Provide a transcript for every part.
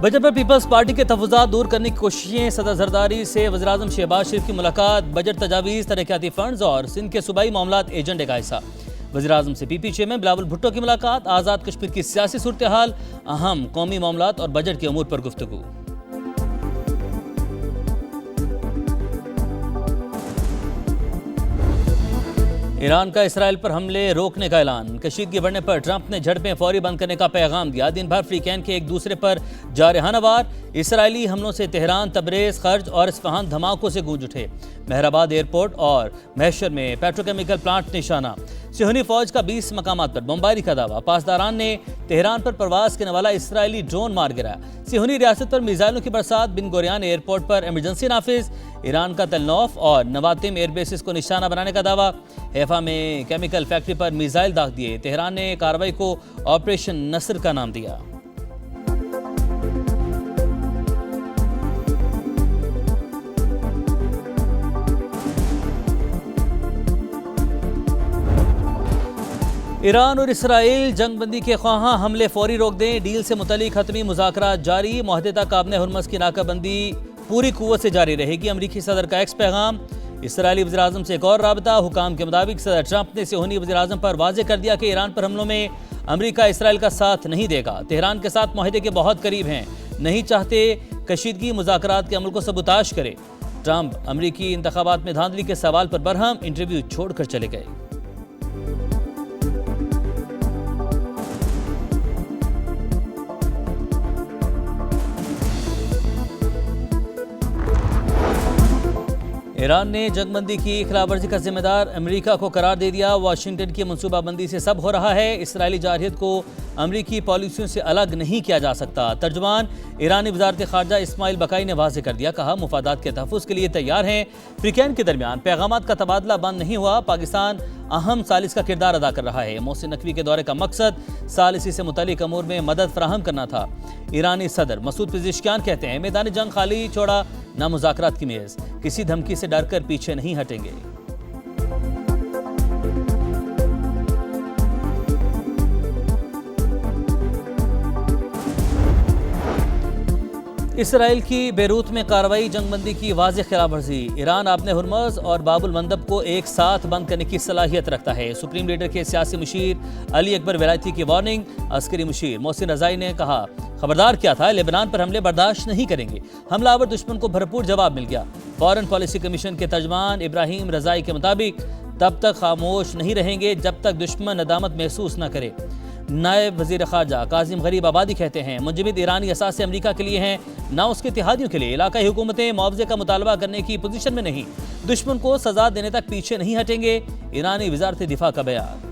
Budget पर peoples party के तहफ़्फ़ुज़ात दूर करने की कोशिशें। सदर जरदारी से वज़ीर-ए-आज़म शहबाज शरीफ की मुलाकात। बजट तजावीज़, तरक्याती फंड्स और सिंध के सूबाई मामलात एजेंडे का हिस्सा। वज़ीर-ए-आज़म से पीपी चेयरमैन बिलावल भुट्टो की मुलाकात। आज़ाद कश्मीर की सियासी सूरत हाल, अहम कौमी मामलात और बजट के अमूर पर गुफ्तगू। ईरान का इसराइल पर हमले रोकने का ऐलान। कशीदगी बढ़ने पर ट्रंप ने झड़पें फौरी बंद करने का पैगाम दिया। दिन भर फ्रीकैन के एक दूसरे पर जारहाना वार। इसराइली हमलों से तेहरान, तबरेज़, खर्ज और इस्फहान धमाकों से गूंज उठे। मेहराबाद एयरपोर्ट और महशर में पेट्रोकेमिकल प्लांट निशाना। सिहनी फौज का 20 मकामात पर बमबारी का दावा। पासदारान ने तेहरान पर परवाज करने वाला इसराइली ड्रोन मार गिराया। सिहनी रियासत पर मिसाइलों की बरसात। बिन गोरियान एयरपोर्ट पर इमरजेंसी नाफिज। ईरान का तलनौफ और नवातिम एयरबेसिस को निशाना बनाने का दावा। हैफा में केमिकल फैक्ट्री पर मिसाइल दाग दिए। तेहरान ने कार्रवाई को ऑपरेशन नसर का नाम दिया। ईरान और इसराइल जंगबंदी के ख्वाहां, हमले फौरी रोक दें। डील से मुतल्लिक हतमी मुज़ाकरात जारी। मुआहदे तक काबने हुर्मस की नाकाबंदी पूरी कुव्वत से जारी रहेगी। अमरीकी सदर का एक्स पैगाम। इसराइली वज़ीर-ए-आज़म से एक और राबता। हुकाम के मुताबिक सदर ट्रंप ने सिहनी वज़ीर-ए-आज़म पर वाज़ेह कर दिया कि ईरान पर हमलों में अमरीका इसराइल का साथ नहीं देगा। तेहरान के साथ मुआहदे के बहुत करीब हैं, नहीं चाहते कशीदगी मुज़ाकरात के अमल को सबूताश करे। ट्रंप अमरीकी इंतखाबात में धांधली के सवाल पर बरहम। इंटरव्यू छोड़कर चले गए। ईरान ने जंगबंदी की खिलाफवर्जी का जिम्मेदार अमेरिका को करार दे दिया। वाशिंगटन की मनसूबाबंदी से सब हो रहा है। इसराइली जारहियत को अमरीकी पॉलिसियों से अलग नहीं किया जा सकता। तर्जुमान ईरानी वज़ारत ख़ारजा इस्माइल बकाई ने वाज़ेह कर दिया। कहा, मुफादात के तहफ़्फ़ुज़ के लिए तैयार हैं। फ्रीकैन के दरमियान पैगामात का तबादला बंद नहीं हुआ। पाकिस्तान अहम सालिस का किरदार अदा कर रहा है। मोहसिन नकवी के दौरे का मकसद सालिसी से मुतल्लिक अमूर में मदद फराहम करना था। ईरानी सदर मसूद पेज़ेश्कियान कहते हैं, मैदान जंग खाली छोड़ा ना मुज़ाकरात की मेज़। किसी धमकी से डरकर पीछे नहीं हटेंगे। इसराइल की बेरूत में कार्रवाई, जंगबंदी की वाज़ेह खिलाफवर्जी। ईरान आपने हुर्मज़ और बाबुल मंदब को एक साथ बंद करने की सलाहियत रखता है। सुप्रीम लीडर के सियासी मुशीर अली अकबर वलायती की वार्निंग। अस्करी मुशीर मोहसिन रज़ाई ने कहा, खबरदार क्या था, लेबनान पर हमले बर्दाश्त नहीं करेंगे। हमलावर दुश्मन को भरपूर जवाब मिल गया। फॉरेन पॉलिसी कमीशन के तर्जमान इब्राहिम रज़ाई के मुताबिक तब तक खामोश नहीं रहेंगे जब तक दुश्मन नदामत महसूस न करे। नायब वज़ीर ख़ारजा कासिम गरीब आबादी कहते हैं, मुंजमद ईरानी असासे अमरीका के लिए हैं, ना उसके इत्तेहादियों के लिए। इलाकाई हुकूमतें मुआवजे का मुतालबा करने की पोजीशन में नहीं। दुश्मन को सजा देने तक पीछे नहीं हटेंगे। ईरानी वज़ारत दिफा का बयान।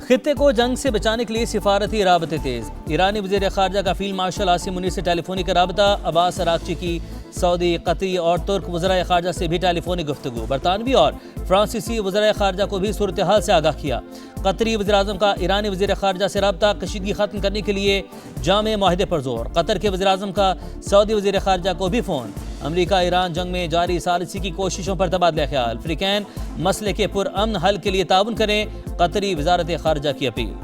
खित्ते को जंग से बचाने के लिए सिफारती राबते तेज। ईरानी वज़ीर ख़ारजा का फील्ड मार्शल आसिम मुनीर से टेलीफोनिक राबता। अब्बास अरागची की सऊदी, कतरी और तुर्क वज़राए ख़ारजा से भी टेलीफोनिक गुफ्तगू। बरतानवी और फ्रांसीसी वज़राए ख़ारजा को भी सूरत हाल से आगाह किया। कतरी वज़ीर-ए-आज़म का ईरानी वज़ीर ख़ारजा से राबता। कशीदगी ख़त्म करने के लिए जामे मुआहदे पर जोर। कतर के वज़ीर-ए-आज़म का सऊदी वज़ीर ख़ारजा को भी फ़ोन। अमरीका ईरान जंग में जारी सालिसी की कोशिशों पर तबादला ख्याल। फ्रीकैन मसले के पुरअमन हल के लिए ताउन करें, कतरी वज़ारत ख़ारजा की अपील।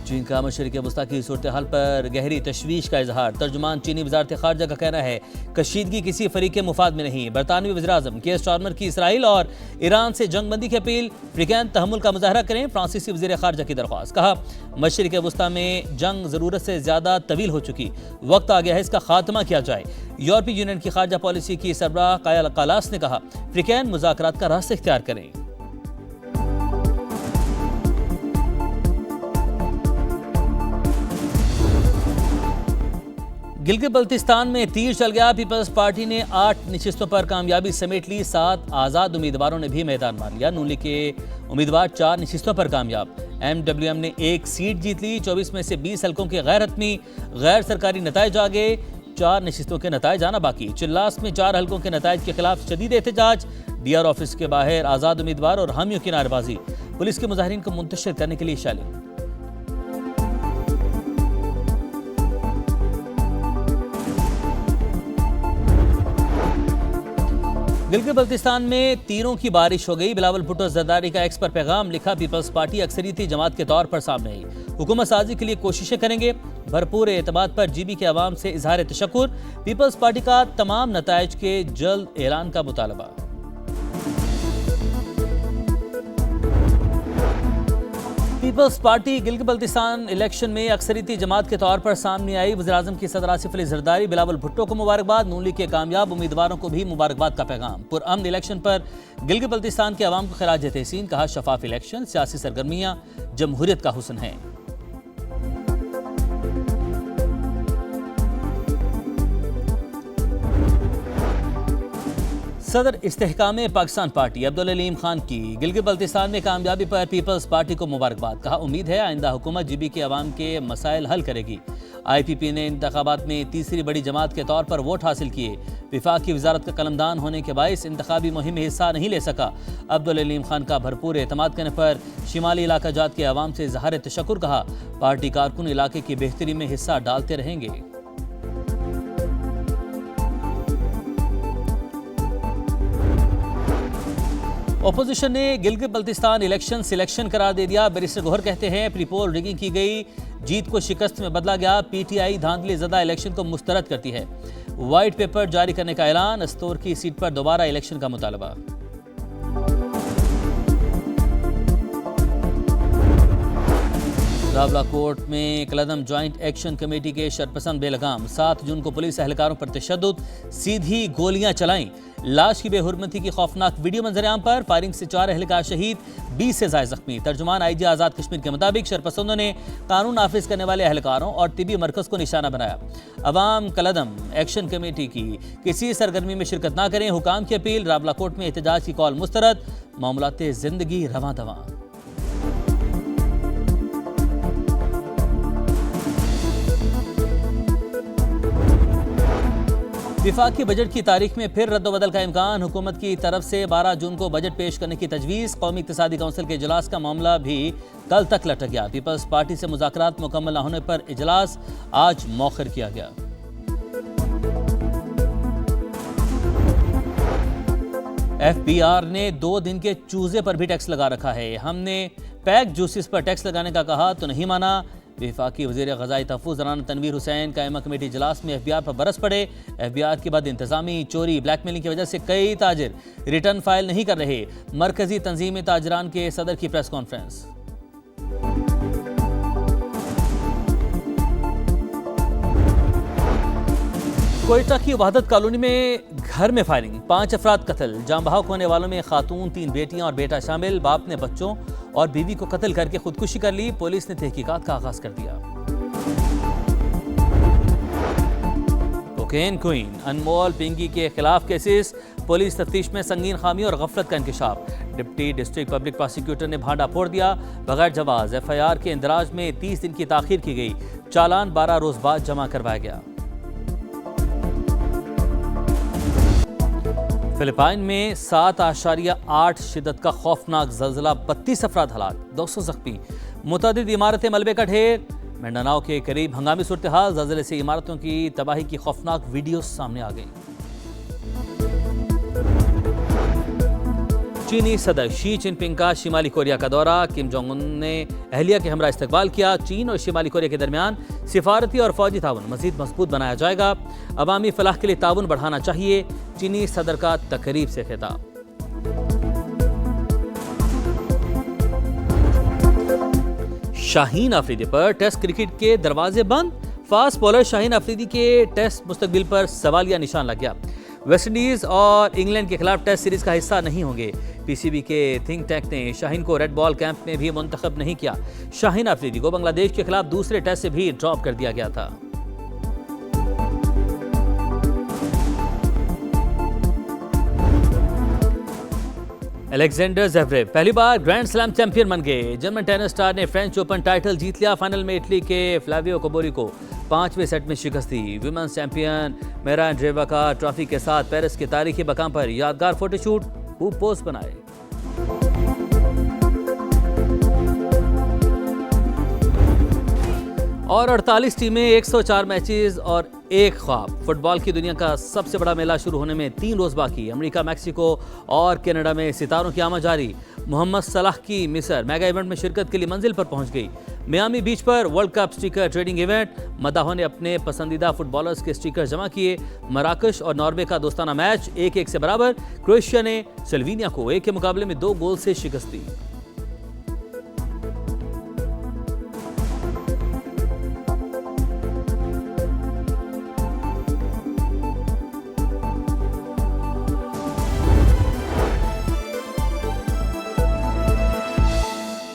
चीन का मशरिक़ वस्ता की सूरत हाल पर गहरी तशवीश का इजहार। तर्जुमान चीनी वज़ारत ख़ारजा का कहना है, कशीदगी किसी फरीक के मुफाद में नहीं। बरतानवी वज़ीर-ए-आज़म केयर स्टारमर की इसराइल और ईरान से जंगबंदी की अपील। फ्रीकैन तहम्मुल का मुज़ाहरा करें, फ्रांसीसी वज़ीर ख़ारजा की दरख्वास्त। कहा, मशरिक़ वस्ता में जंग ज़रूरत से ज़्यादा तवील हो चुकी, वक्त आ गया है इसका खात्मा किया जाए। यूरोपीय यूनियन की ख़ारजा पॉलिसी की सरबराह काया कालास ने कहा, फ्रीकैन मुज़ाकरात का रास्ता इख्तियार करें। गिलगित बल्तिस्तान में तीर चल गया। पीपल्स पार्टी ने 8 नशिस्तों पर कामयाबी समेट ली। 7 आज़ाद उम्मीदवारों ने भी मैदान मार लिया। नून लीग के उम्मीदवार 4 नशिस्तों पर कामयाब। MWM ने 1 सीट जीत ली। 24 में से 20 हल्कों के गैर हतमी गैर सरकारी नताइज आ गए। 4 नशिस्तों के नताइज आना बाकी। चिल्लास में 4 हल्कों के नताइज के खिलाफ शदीद एहतजाज। DR ऑफिस के बाहर आज़ाद उम्मीदवार और हामियों की नारेबाजी। पुलिस के मुजाहिरीन को मुंतशिर करने के लिए इशारे। गिलगित बल्तिस्तान में तीरों की बारिश हो गई। बिलावल भुट्टो जरदारी का एक्स पर पैगाम लिखा, पीपल्स पार्टी अक्सरियती जमात के तौर पर सामने आई, हुकूमत साजी के लिए कोशिशें करेंगे। भरपूर एतमाद पर जीबी के अवाम से इजहार तशक्कुर। पीपल्स पार्टी का तमाम नताइज के जल्द ऐलान का मुतालबा। People's party Gilgit Baltistan election में अक्सरियती जमात के तौर पर सामने आई। वज़ीर-ए-आज़म की सदर आसिफ अली जरदारी बिलावल भुट्टो को मुबारकबाद। नून लीग के कामयाब उम्मीदवारों को भी मुबारकबाद का पैगाम। पुरअमन इलेक्शन पर गिलगित बल्तिस्तान के अवाम को खिराज तहसीन। कहा, शफाफ इलेक्शन, सियासी सरगर्मियां जमहूरियत का हुस्न है। सदर इस्तेहकाम पाकिस्तान पार्टी अब्दुल अलीम खान की गिलगित बल्तिस्तान में कामयाबी पर पीपल्स पार्टी को मुबारकबाद। कहा, उम्मीद है आइंदा हुकूमत जीबी के अवाम के मसाइल हल करेगी। IPP ने इंतखाबात में तीसरी बड़ी जमात के तौर पर वोट हासिल किए। विफाक की वजारत का कलमदान होने के बायस इंतखाबी मुहिम में हिस्सा नहीं ले सका। अब्दुल अलीम खान का भरपूर एतमाद करने पर शिमाली इलाका जात के अवाम से इजहार तशक्कुर। कहा, पार्टी कारकुन इलाके की बेहतरी में हिस्सा डालते रहेंगे। ओपोजिशन ने गिलगित बल्तिस्तान इलेक्शन सिलेक्शन करार दे दिया। बैरिस्टर गोहर कहते हैं, प्री पोल रिगिंग की गई, जीत को शिकस्त में बदला गया। PTI धांधली ज़दा इलेक्शन को मुस्तरद करती है। व्हाइट पेपर जारी करने का ऐलान। अस्तोर की सीट पर दोबारा इलेक्शन का मुतालबा। रावलाकोट में कलदम ज्वाइंट एक्शन कमेटी के शरपसंद बेलगाम। 7 जून को पुलिस एहलकारों पर तशद्दुद, सीधी गोलियां चलाईं। लाश की बेहुरमती की खौफनाक वीडियो मंजरेआम पर। फायरिंग से 4 एहलकार शहीद, 20 से ज्यादा जख्मी। तर्जुमान IG आज़ाद कश्मीर के मुताबिक शरपसंदों ने कानून नाफिज करने वाले एहलकारों और तिबी मरकज को निशाना बनाया। अवाम कलदम एक्शन कमेटी की किसी सरगर्मी में शिरकत ना करें, हुकाम की अपील। रावलाकोट में एहतजाज की कॉल मुस्तरद, मामलाते जिंदगी रवां दवां। विफाकी बजट की तारीख में फिर रद्दोबदल का इम्कान। हुकूमत की तरफ से 12 जून को बजट पेश करने की तजवीज़। कौमी इक़्तिसादी काउंसिल के इजलास का मामला भी कल तक लटक गया। पीपल्स पार्टी से मुज़ाकरात मुकम्मल न होने पर इजलास आज मौखर किया गया। FBR ने 2 दिन के चूजे पर भी टैक्स लगा रखा है। हमने पैक जूसेस पर टैक्स लगाने का कहा तो नहीं माना। वफाकी वज़ीर ग़ज़ाई तहफ़्फ़ुज़ राना तनवीर हुसैन कायमा कमेटी इजलास में FBR पर बरस पड़े। FBR के बाद इंतज़ामी चोरी, ब्लैकमेलिंग की वजह से कई ताजिर रिटर्न फाइल नहीं कर रहे। मरकजी तंजीम ताजरान के सदर की प्रेस कॉन्फ्रेंस। कोयटा की वहादत कॉलोनी में घर में फायरिंग, 5 अफराद कत्ल। जान बहाक होने वालों में खातून, 3 बेटियां और बेटा शामिल। बाप ने बच्चों और बीवी को कत्ल करके खुदकुशी कर ली। पुलिस ने तहकीकात का आगाज कर दिया। कोकेन क्वीन अनमोल पिंकी के खिलाफ केसेस। पुलिस तफ्तीश में संगीन खामी और गफलत का इंकशाफ। डिप्टी डिस्ट्रिक्ट पब्लिक प्रोसिक्यूटर ने भांडा फोड़ दिया। बगैर जवाज FIR के इंदराज में 30 दिन की ताखीर की गई। चालान 12 रोज बाद जमा करवाया गया। फिलिपाइन में 7.8 शिद्दत का खौफनाक जल्जला, 32 अफराद हलाक, 200 जख्मी। मुतअद्दिद इमारतें मलबे का ढेर। मिंडानाओ के करीब हंगामी सूरत हाल। जल्जले से इमारतों की तबाही की खौफनाक वीडियो सामने आ गई। चीनी सदर शी जिनपिंग का शिमाली कोरिया का दौरा। किम जोंग उन ने अहलिया के हमरा इस्तकबाल किया। चीन और शिमाली कोरिया के दरमियान सिफारती और फौजी ताउन मजीद मजबूत बनाया जाएगा। अवामी फलाह के लिए ताउन बढ़ाना चाहिए। चीनी सदर का तकरीब से खिताब। शाहीन अफरीदी पर टेस्ट क्रिकेट के दरवाजे बंद। फास्ट बॉलर शाहीन अफरीदी के टेस्ट मुस्तकबिल पर सवालिया निशान लग गया। वेस्टइंडीज और इंग्लैंड के खिलाफ टेस्ट सीरीज का हिस्सा नहीं होंगे। PCB के थिंक टैंक ने शाहीन को रेड बॉल कैंप में भी मुंतखब नहीं किया। शाहीन अफरीदी को बांग्लादेश के खिलाफ दूसरे टेस्ट से भी ड्रॉप कर दिया गया था। अलेक्जेंडर ज़वेरेव पहली बार ग्रैंड स्लैम चैंपियन बन गए। जर्मन टेनिस स्टार ने फ्रेंच ओपन टाइटल जीत लिया। फाइनल में इटली के फ्लावियो कोबोरी को 5वें सेट में शिकस्त दी। विमेंस चैंपियन मेरा एंड्रेवा का ट्रॉफी के साथ पेरिस के तारीखी मकाम पर यादगार फोटोशूट, खूब पोस्ट बनाए। और 48 टीमें, 104 मैचेस और एक ख्वाब। फुटबॉल की दुनिया का सबसे बड़ा मेला शुरू होने में 3 रोज बाकी। अमेरिका, मैक्सिको और कनाडा में सितारों की आमद जारी। मोहम्मद सलाह की मिस्र मेगा इवेंट में शिरकत के लिए मंजिल पर पहुंच गई। मियामी बीच पर world cup sticker trading event. मदाहों ने अपने पसंदीदा फुटबॉलर्स के स्टिकर जमा किए। मराकश और नॉर्वे का दोस्ताना मैच 1-1 से बराबर। क्रोएशिया ने स्लोवेनिया को 1 के मुकाबले में 2 गोल से शिकस्त दी।